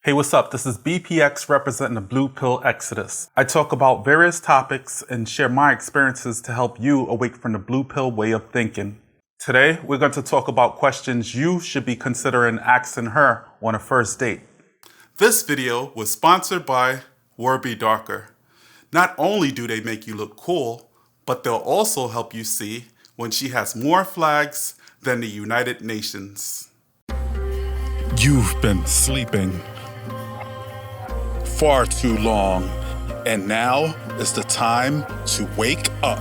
Hey, what's up? This is BPX representing the Blu Pill Exodus. I talk about various topics and share my experiences to help you awake from the Blue Pill way of thinking. Today, we're going to talk about questions you should be considering asking her on a first date. This video was sponsored by Warby. Not only do they make you look cool, but they'll also help you see when she has more flags than the United Nations. You've been sleeping far too long, and now is the time to wake up.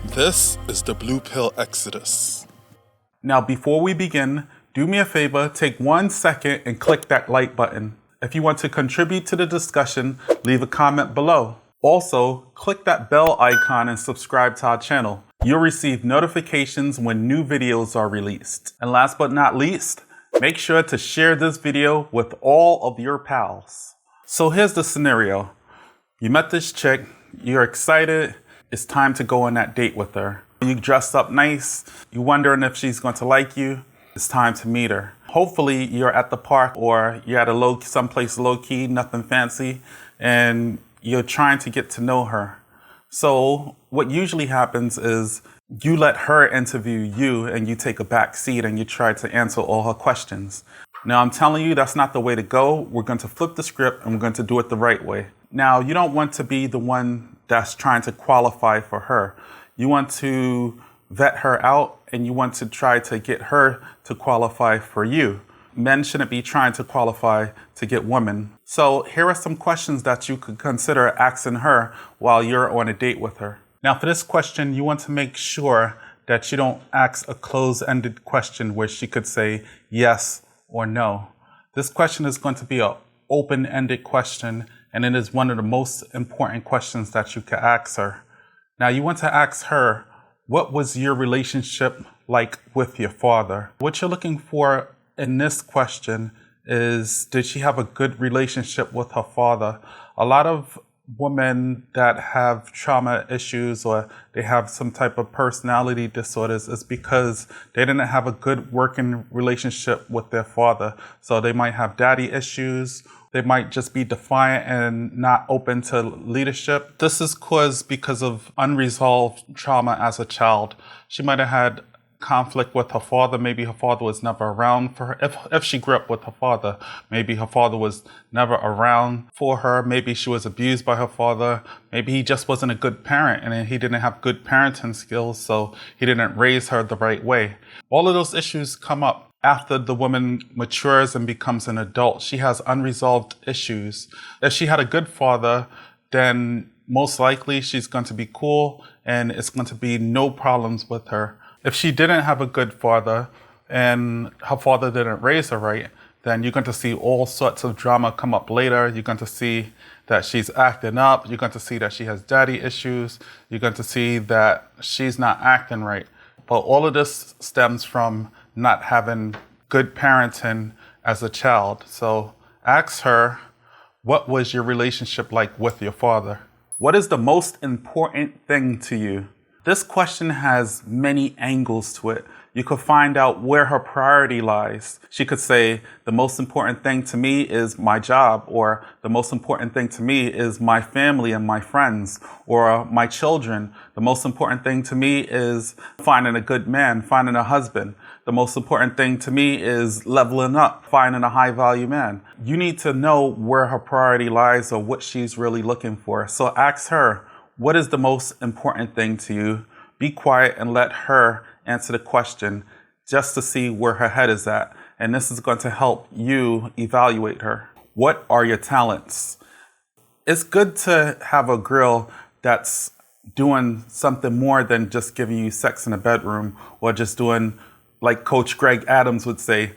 This is the Blue Pill Exodus. Now, before we begin, do me a favor, take 1 second and click that like button. If you want to contribute to the discussion, leave a comment below. Also, click that bell icon and subscribe to our channel. You'll receive notifications when new videos are released. And last but not least, make sure to share this video with all of your pals. So here's the scenario. You met this chick, you're excited, it's time to go on that date with her. You dressed up nice, you're wondering if she's going to like you, it's time to meet her. Hopefully you're at the park or you're at someplace low-key, nothing fancy, and you're trying to get to know her. So what usually happens is you let her interview you and you take a back seat and you try to answer all her questions. Now, I'm telling you, that's not the way to go. We're going to flip the script and we're going to do it the right way. Now, you don't want to be the one that's trying to qualify for her. You want to vet her out and you want to try to get her to qualify for you. Men shouldn't be trying to qualify to get women. So here are some questions that you could consider asking her while you're on a date with her. Now, for this question, you want to make sure that you don't ask a closed-ended question where she could say yes or no. This question is going to be an open-ended question, and it is one of the most important questions that you could ask her. Now, you want to ask her, what was your relationship like with your father? What you're looking for in this question is, did she have a good relationship with her father? A lot of women that have trauma issues or they have some type of personality disorders is because they didn't have a good working relationship with their father. So they might have daddy issues. They might just be defiant and not open to leadership. This is caused because of unresolved trauma as a child. She might have had conflict with her father. Maybe her father was never around for her. If she grew up with her father, maybe her father was never around for her. Maybe she was abused by her father. Maybe he just wasn't a good parent and he didn't have good parenting skills, so he didn't raise her the right way. All of those issues come up after the woman matures and becomes an adult. She has unresolved issues. If she had a good father, then most likely she's going to be cool and it's going to be no problems with her. If she didn't have a good father and her father didn't raise her right, then you're going to see all sorts of drama come up later. You're going to see that she's acting up. You're going to see that she has daddy issues. You're going to see that she's not acting right. But all of this stems from not having good parenting as a child. So ask her, what was your relationship like with your father? What is the most important thing to you? This question has many angles to it. You could find out where her priority lies. She could say, the most important thing to me is my job, or the most important thing to me is my family and my friends, or my children. The most important thing to me is finding a good man, finding a husband. The most important thing to me is leveling up, finding a high value man. You need to know where her priority lies or what she's really looking for. So ask her, what is the most important thing to you? Be quiet and let her answer the question just to see where her head is at. And this is going to help you evaluate her. What are your talents? It's good to have a girl that's doing something more than just giving you sex in the bedroom or just doing, like Coach Greg Adams would say,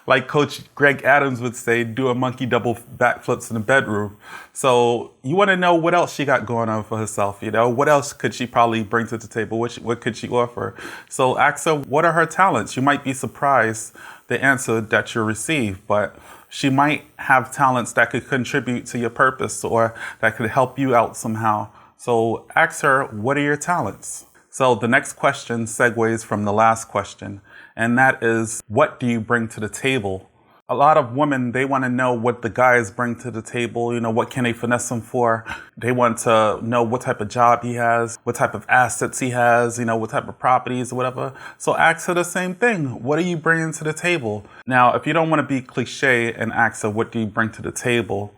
like Coach Greg Adams would say, do a monkey double backflips in the bedroom. So you want to know what else she got going on for herself. You know, what else could she probably bring to the table? What could she offer? So ask her, what are her talents? You might be surprised the answer that you receive, but she might have talents that could contribute to your purpose or that could help you out somehow. So ask her, what are your talents? So the next question segues from the last question. and that is, what do you bring to the table? A lot of women, they want to know what the guys bring to the table. What can they finesse him for? They want to know what type of job he has, what type of assets he has, what type of properties or whatever. So ask her the same thing. What are you bringing to the table? Now, if you don't want to be cliche and ask her, what do you bring to the table?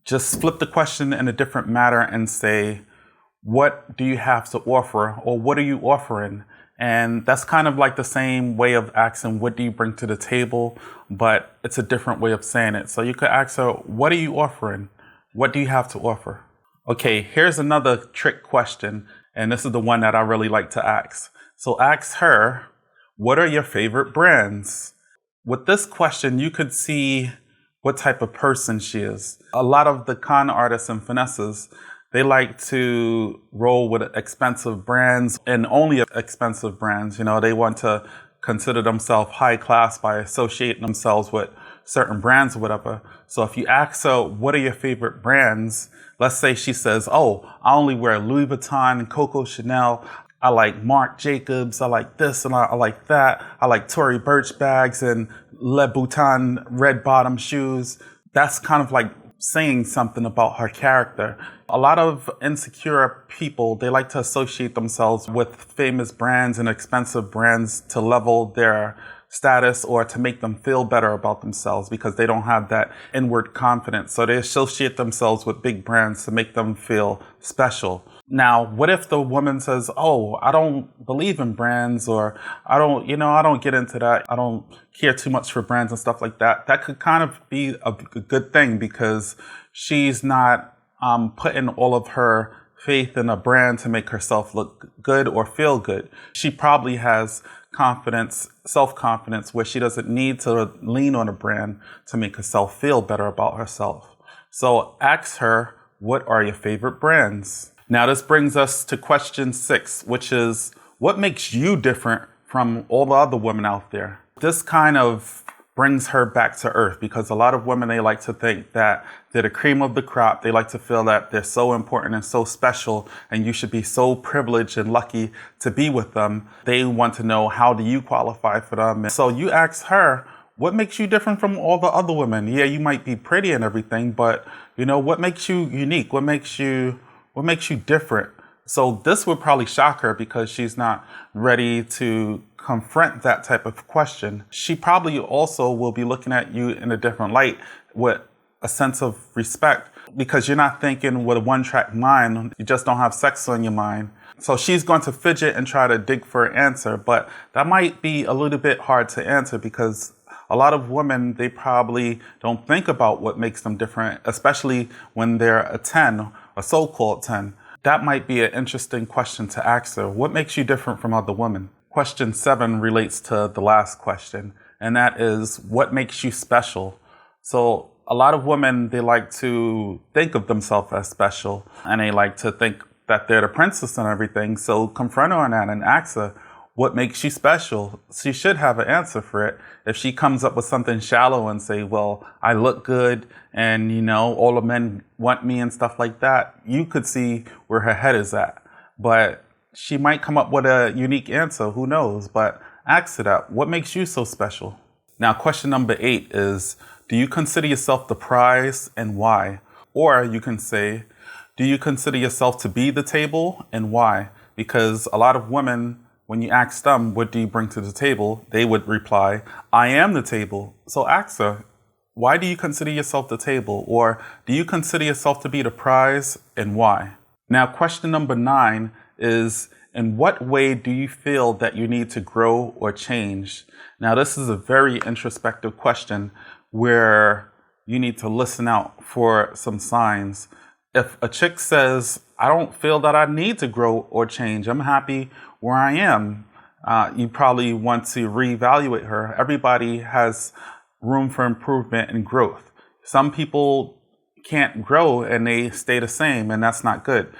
Just flip the question in a different manner and say, what do you have to offer, or what are you offering? And that's kind of like the same way of asking, what do you bring to the table? But it's a different way of saying it. So you could ask her, what are you offering? What do you have to offer? Okay, here's another trick question. And this is the one that I really like to ask. So ask her, what are your favorite brands? With this question, you could see what type of person she is. A lot of the con artists and finesses, they like to roll with expensive brands and only expensive brands. They want to consider themselves high class by associating themselves with certain brands or whatever. So if you ask her, what are your favorite brands? Let's say she says, oh, I only wear Louis Vuitton and Coco Chanel. I like Marc Jacobs. I like this and I like that. I like Tory Burch bags and Le Bouton red bottom shoes. That's kind of like saying something about her character. A lot of insecure people, they like to associate themselves with famous brands and expensive brands to level their status or to make them feel better about themselves because they don't have that inward confidence. So they associate themselves with big brands to make them feel special. Now, what if the woman says, oh, I don't believe in brands, or I don't get into that. I don't care too much for brands and stuff like that. That could kind of be a good thing because she's not putting all of her faith in a brand to make herself look good or feel good. She probably has confidence, self-confidence, where she doesn't need to lean on a brand to make herself feel better about herself. So ask her, what are your favorite brands? Now, this brings us to question 6, which is, what makes you different from all the other women out there? This kind of brings her back to earth because a lot of women, they like to think that they're the cream of the crop. They like to feel that they're so important and so special, and you should be so privileged and lucky to be with them. They want to know, how do you qualify for them? And so you ask her, what makes you different from all the other women? Yeah, you might be pretty and everything, but what makes you unique? What makes you different? So this would probably shock her because she's not ready to confront that type of question. She probably also will be looking at you in a different light with a sense of respect because you're not thinking with a one-track mind. You just don't have sex on your mind. So she's going to fidget and try to dig for an answer, but that might be a little bit hard to answer because a lot of women, they probably don't think about what makes them different, especially when they're a 10, a so-called 10. That might be an interesting question to ask her. What makes you different from other women? Question 7 relates to the last question, and that is, what makes you special? So a lot of women, they like to think of themselves as special, and they like to think that they're the princess and everything. So confront her on that and ask her, what makes you special? She should have an answer for it. If she comes up with something shallow and say, well, I look good and, all the men want me and stuff like that, you could see where her head is at. But she might come up with a unique answer. Who knows? But ask her that. What makes you so special? Now, question number 8 is, do you consider yourself the prize and why? Or you can say, do you consider yourself to be the table and why? Because a lot of women, when you ask them, what do you bring to the table? They would reply, I am the table. So ask her, why do you consider yourself the table? Or do you consider yourself to be the prize and why? Now, question number 9 is, in what way do you feel that you need to grow or change? Now, this is a very introspective question where you need to listen out for some signs. If a chick says, I don't feel that I need to grow or change, I'm happy where I am, you probably want to reevaluate her. Everybody has room for improvement and growth. Some people can't grow and they stay the same, and that's not good,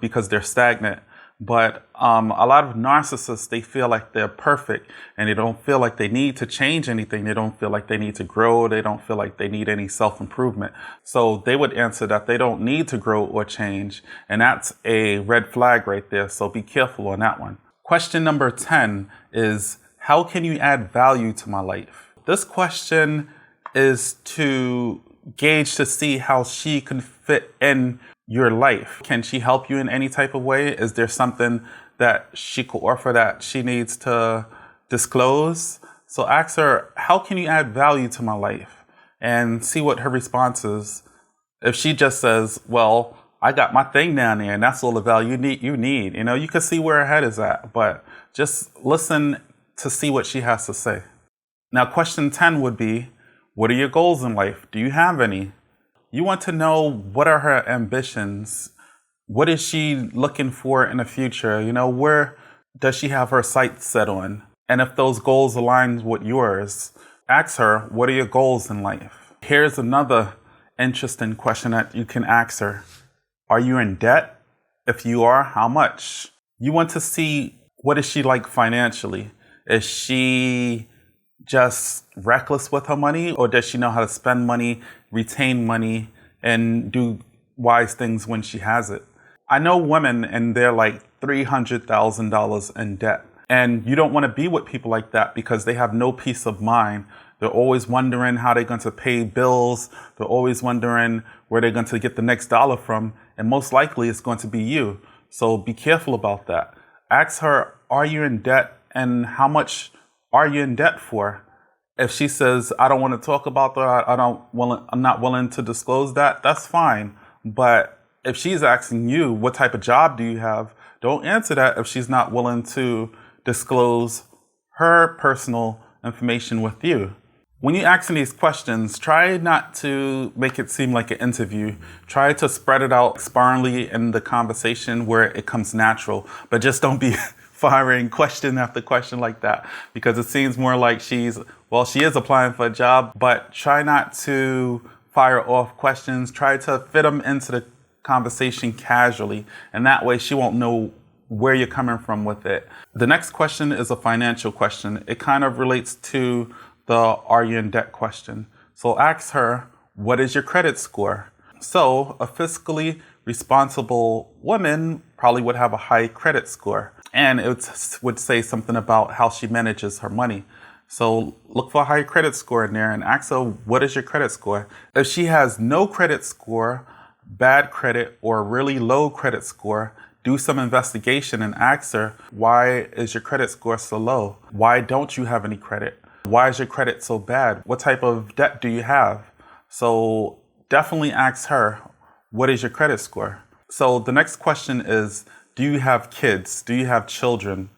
because they're stagnant. But a lot of narcissists, they feel like they're perfect and they don't feel like they need to change anything. They don't feel like they need to grow. They don't feel like they need any self-improvement. So they would answer that they don't need to grow or change. And that's a red flag right there. So be careful on that one. Question number 10 is, how can you add value to my life? This question is to gauge to see how she can fit in your life. Can she help you in any type of way? Is there something that she could offer that she needs to disclose? So ask her, how can you add value to my life? And see what her response is. If she just says, well, I got my thing down there and that's all the value you need. You can see where her head is at, but just listen to see what she has to say. Now, question 10 would be, what are your goals in life? Do you have any? You want to know what are her ambitions? What is she looking for in the future? Where does she have her sights set on? And if those goals align with yours, ask her, what are your goals in life? Here's another interesting question that you can ask her. Are you in debt? If you are, how much? You want to see, what is she like financially? Is she just reckless with her money, or does she know how to spend money, retain money, and do wise things when she has it? I know women and they're like $300,000 in debt. And you don't want to be with people like that because they have no peace of mind. They're always wondering how they're going to pay bills. They're always wondering where they're going to get the next dollar from. And most likely it's going to be you. So be careful about that. Ask her, are you in debt? And how much are you in debt for? If she says, I don't want to talk about that, I'm not willing to disclose that, that's fine. But if she's asking you, what type of job do you have? Don't answer that if she's not willing to disclose her personal information with you. When you ask these questions, try not to make it seem like an interview. Try to spread it out sparingly in the conversation where it comes natural, but just don't be firing question after question like that, because it seems more like she is applying for a job, but try not to fire off questions. Try to fit them into the conversation casually, and that way she won't know where you're coming from with it. The next question is a financial question. It kind of relates to the are you in debt question. So ask her, what is your credit score? So a fiscally responsible woman probably would have a high credit score, and it would say something about how she manages her money. So look for a high credit score in there and ask her, what is your credit score? If she has no credit score, bad credit, or really low credit score, do some investigation and ask her, why is your credit score so low? Why don't you have any credit? Why is your credit so bad? What type of debt do you have? So definitely ask her, what is your credit score? So the next question is, do you have kids? Do you have children?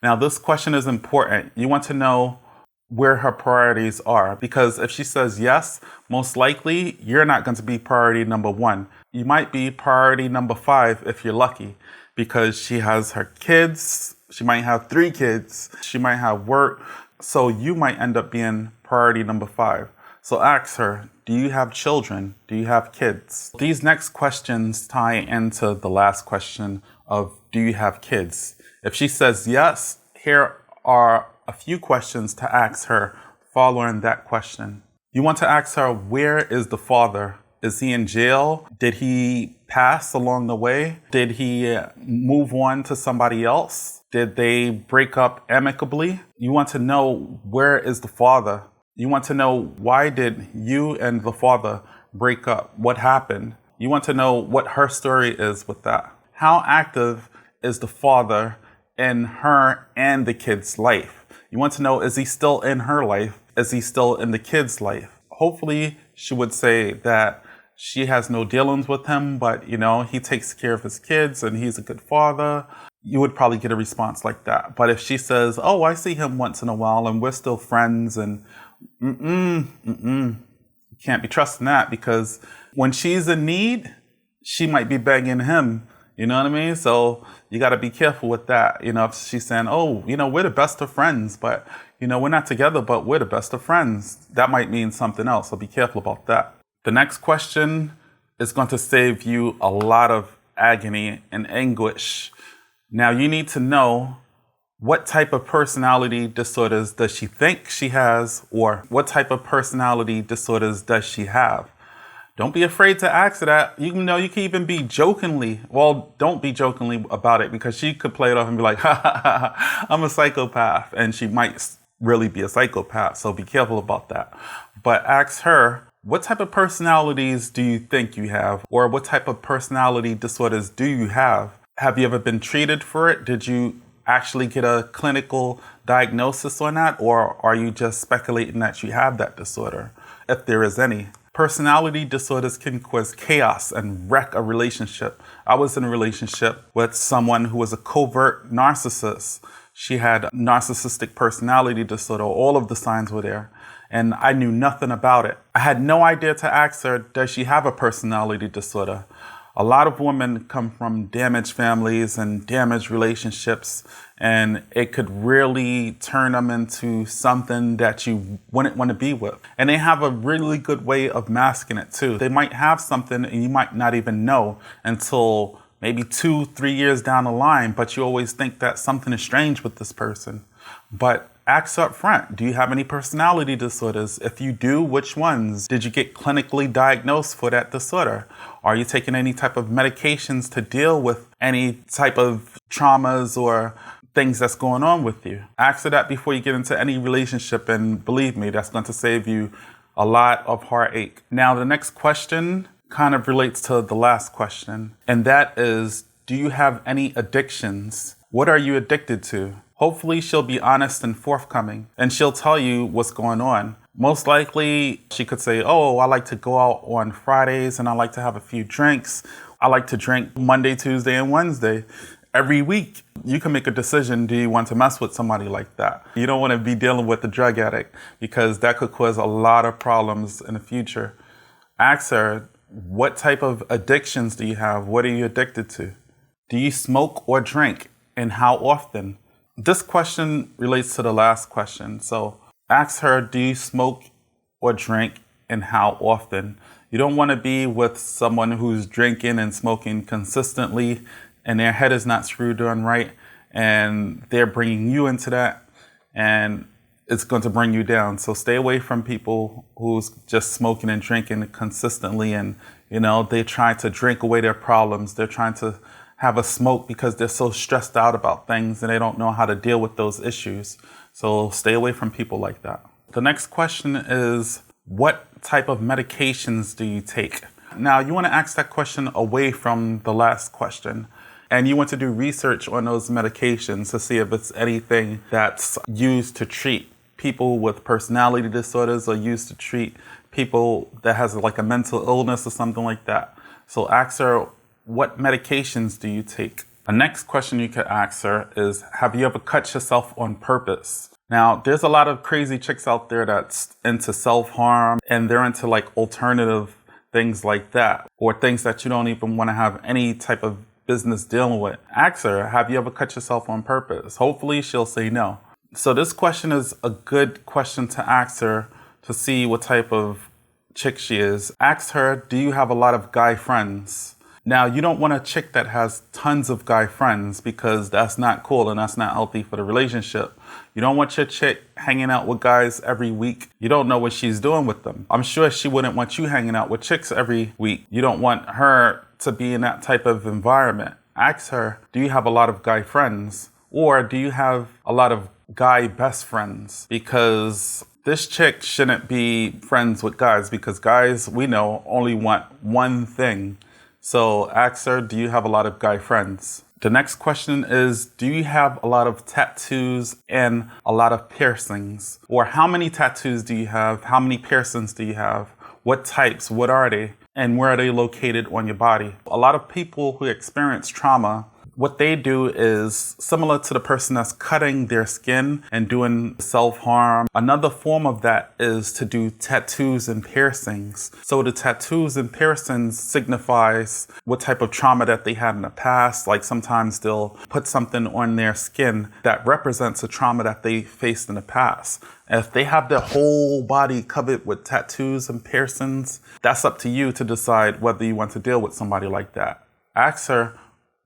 Now, this question is important. You want to know where her priorities are, because if she says yes, most likely you're not going to be priority number 1. You might be priority number 5 if you're lucky, because she has her kids. She might have 3 kids. She might have work. So you might end up being priority number 5. So ask her, do you have children? Do you have kids? These next questions tie into the last question of, do you have kids? If she says yes, here are a few questions to ask her following that question. You want to ask her, where is the father? Is he in jail? Did he pass along the way? Did he move on to somebody else? Did they break up amicably? You want to know, where is the father? You want to know, why did you and the father break up? What happened? You want to know what her story is with that. How active is the father in her and the kid's life? You want to know, is he still in her life? Is he still in the kid's life? Hopefully she would say that she has no dealings with him, but he takes care of his kids and he's a good father. You would probably get a response like that. But if she says, oh, I see him once in a while and we're still friends, and you can't be trusting that, because when she's in need, she might be begging him. You know what I mean? So you got to be careful with that. If she's saying, oh, we're the best of friends, but, we're not together, but we're the best of friends, that might mean something else. So be careful about that. The next question is going to save you a lot of agony and anguish. Now, you need to know, what type of personality disorders does she think she has, or what type of personality disorders does she have? Don't be afraid to ask her that. You know, you can even be jokingly. Well, don't be jokingly about it, because she could play it off and be like, ha ha ha, I'm a psychopath. And she might really be a psychopath. So be careful about that. But ask her, what type of personalities do you think you have? Or what type of personality disorders do you have? Have you ever been treated for it? Did you actually get a clinical diagnosis on that? Or are you just speculating that you have that disorder, if there is any? Personality disorders can cause chaos and wreck a relationship. I was in a relationship with someone who was a covert narcissist. She had narcissistic personality disorder. All of the signs were there. And I knew nothing about it. I had no idea to ask her, does she have a personality disorder? A lot of women come from damaged families and damaged relationships, and it could really turn them into something that you wouldn't want to be with. And they have a really good way of masking it too. They might have something and you might not even know until maybe 2-3 years down the line, but you always think that something is strange with this person. But ask up front, do you have any personality disorders? If you do, which ones? Did you get clinically diagnosed for that disorder? Are you taking any type of medications to deal with any type of traumas or things that's going on with you? Ask her that before you get into any relationship, and believe me, that's going to save you a lot of heartache. Now, the next question kind of relates to the last question, and that is, do you have any addictions? What are you addicted to? Hopefully she'll be honest and forthcoming, and she'll tell you what's going on. Most likely she could say, oh, I like to go out on Fridays and I like to have a few drinks. I like to drink Monday, Tuesday, and Wednesday. Every week, you can make a decision, do you want to mess with somebody like that? You don't want to be dealing with a drug addict, because that could cause a lot of problems in the future. Ask her, what type of addictions do you have? What are you addicted to? Do you smoke or drink, and how often? This question relates to the last question. So ask her, do you smoke or drink, and how often? You don't want to be with someone who's drinking and smoking consistently and their head is not screwed on right, and they're bringing you into that, and it's going to bring you down. So stay away from people who's just smoking and drinking consistently, and they try to drink away their problems. They're trying to have a smoke because they're so stressed out about things and they don't know how to deal with those issues. So stay away from people like that. The next question is, what type of medications do you take? Now, you want to ask that question away from the last question, and you want to do research on those medications to see if it's anything that's used to treat people with personality disorders or used to treat people that has like a mental illness or something like that. So ask her, what medications do you take? The next question you could ask her is, have you ever cut yourself on purpose? Now, there's a lot of crazy chicks out there that's into self-harm, and they're into like alternative things like that, or things that you don't even want to have any type of business dealing with. Ask her, have you ever cut yourself on purpose? Hopefully she'll say no. So this question is a good question to ask her to see what type of chick she is. Ask her, do you have a lot of guy friends? Now, you don't want a chick that has tons of guy friends, because that's not cool and that's not healthy for the relationship. You don't want your chick hanging out with guys every week. You don't know what she's doing with them. I'm sure she wouldn't want you hanging out with chicks every week. You don't want her to be in that type of environment. Ask her, do you have a lot of guy friends? Or do you have a lot of guy best friends? Because this chick shouldn't be friends with guys, because guys, we know, only want one thing. So ask her, do you have a lot of guy friends? The next question is, do you have a lot of tattoos and a lot of piercings? Or how many tattoos do you have? How many piercings do you have? What types? What are they? And where are they located on your body? A lot of people who experience trauma, what they do is similar to the person that's cutting their skin and doing self-harm. Another form of that is to do tattoos and piercings. So the tattoos and piercings signifies what type of trauma that they had in the past. Like sometimes they'll put something on their skin that represents a trauma that they faced in the past. If they have their whole body covered with tattoos and piercings, that's up to you to decide whether you want to deal with somebody like that. Ask her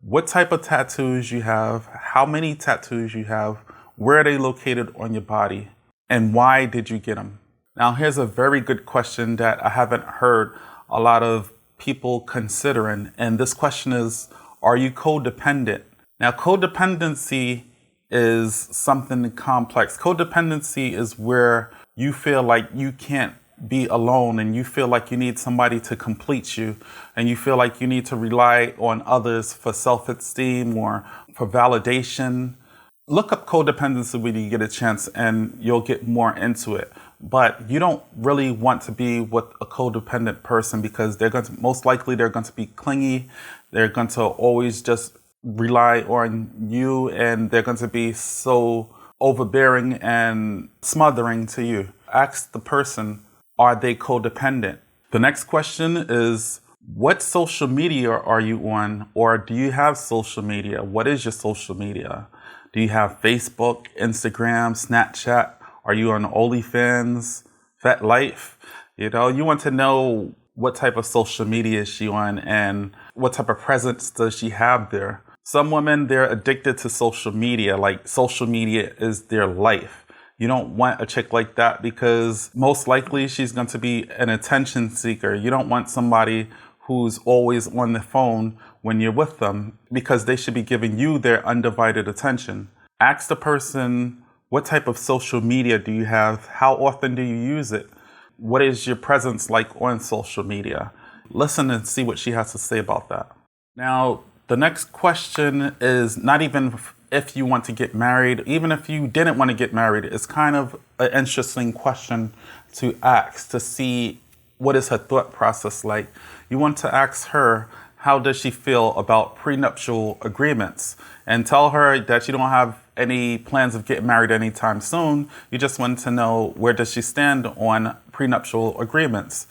what type of tattoos you have, how many tattoos you have, where are they located on your body, and why did you get them? Now, here's a very good question that I haven't heard a lot of people considering. And this question is, are you codependent? Now, codependency is something complex. Codependency is where you feel like you can't be alone and you feel like you need somebody to complete you and you feel like you need to rely on others for self-esteem or for validation. Look up codependency when you get a chance and you'll get more into it. But you don't really want to be with a codependent person because they're going to be clingy. They're going to always just rely on you and they're going to be so overbearing and smothering to you. Ask the person, are they codependent? The next question is, what social media are you on, or do you have social media? What is your social media? Do you have Facebook, Instagram, Snapchat? Are you on OnlyFans, FetLife? You want to know what type of social media is she on and what type of presence does she have there. Some women, they're addicted to social media, like social media is their life. You don't want a chick like that because most likely she's going to be an attention seeker. You don't want somebody who's always on the phone when you're with them because they should be giving you their undivided attention. Ask the person, what type of social media do you have? How often do you use it? What is your presence like on social media? Listen and see what she has to say about that. Now, the next question is not even if you want to get married, even if you didn't want to get married. It's kind of an interesting question to ask to see what is her thought process like. You want to ask her, how does she feel about prenuptial agreements? And tell her that you don't have any plans of getting married anytime soon. You just want to know, where does she stand on prenuptial agreements?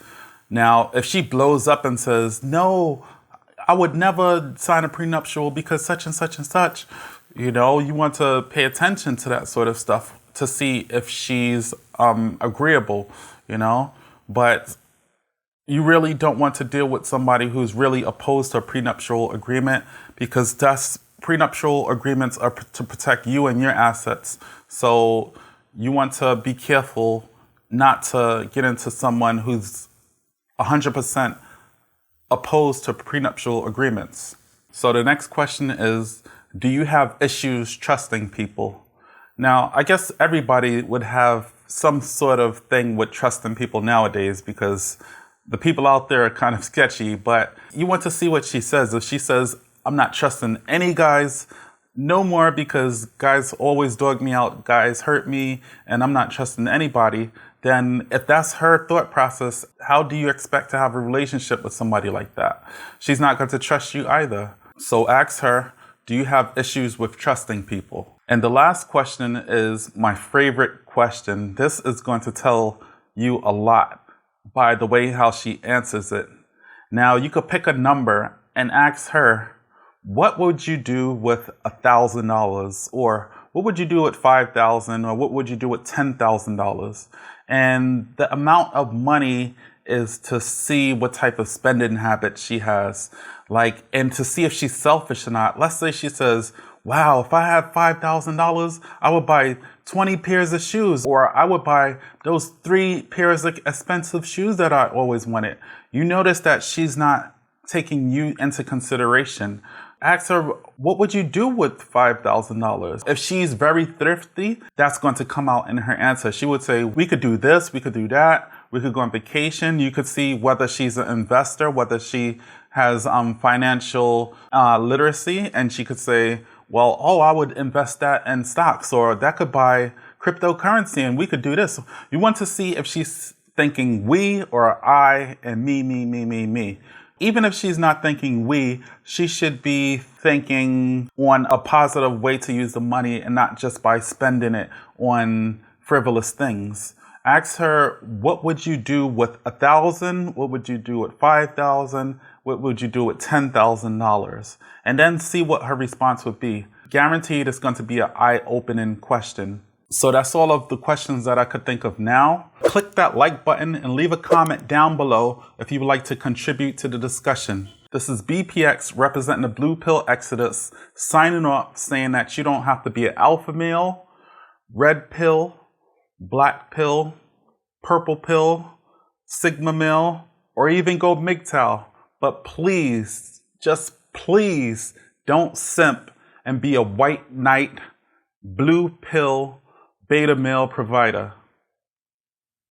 Now, if she blows up and says, no, I would never sign a prenuptial because such and such and such, you want to pay attention to that sort of stuff to see if she's agreeable, but you really don't want to deal with somebody who's really opposed to a prenuptial agreement because prenuptial agreements are to protect you and your assets. So you want to be careful not to get into someone who's 100% opposed to prenuptial agreements. So the next question is, do you have issues trusting people? Now, I guess everybody would have some sort of thing with trusting people nowadays because the people out there are kind of sketchy, but you want to see what she says. If she says, I'm not trusting any guys no more because guys always dog me out, guys hurt me, and I'm not trusting anybody, then if that's her thought process, how do you expect to have a relationship with somebody like that? She's not going to trust you either. So ask her, do you have issues with trusting people? And the last question is my favorite question. This is going to tell you a lot by the way how she answers it. Now, you could pick a number and ask her, what would you do with $1,000? Or what would you do with $5,000? Or what would you do with $10,000? And the amount of money is to see what type of spending habits she has, and to see if she's selfish or not. Let's say she says, wow, if I have $5,000, I would buy 20 pairs of shoes, or I would buy those 3 pairs of expensive shoes that I always wanted. You notice that she's not taking you into consideration. Ask her, what would you do with $5,000? If she's very thrifty, that's going to come out in her answer. She would say, we could do this, we could do that, we could go on vacation. You could see whether she's an investor, whether she has financial literacy, and she could say, well, I would invest that in stocks, or that could buy cryptocurrency, and we could do this. You want to see if she's thinking we or I and me. Even if she's not thinking we, she should be thinking on a positive way to use the money and not just by spending it on frivolous things. Ask her, what would you do with $1,000? What would you do with $5,000? What would you do with $10,000? And then see what her response would be. Guaranteed it's going to be an eye-opening question. So that's all of the questions that I could think of now. Click that like button and leave a comment down below if you would like to contribute to the discussion. This is BPX representing the Blu Pill Exodus, signing off saying that you don't have to be an alpha male, red pill, black pill, purple pill, sigma male, or even go MGTOW. But please, just please don't simp and be a white knight, blue pill, beta male provider.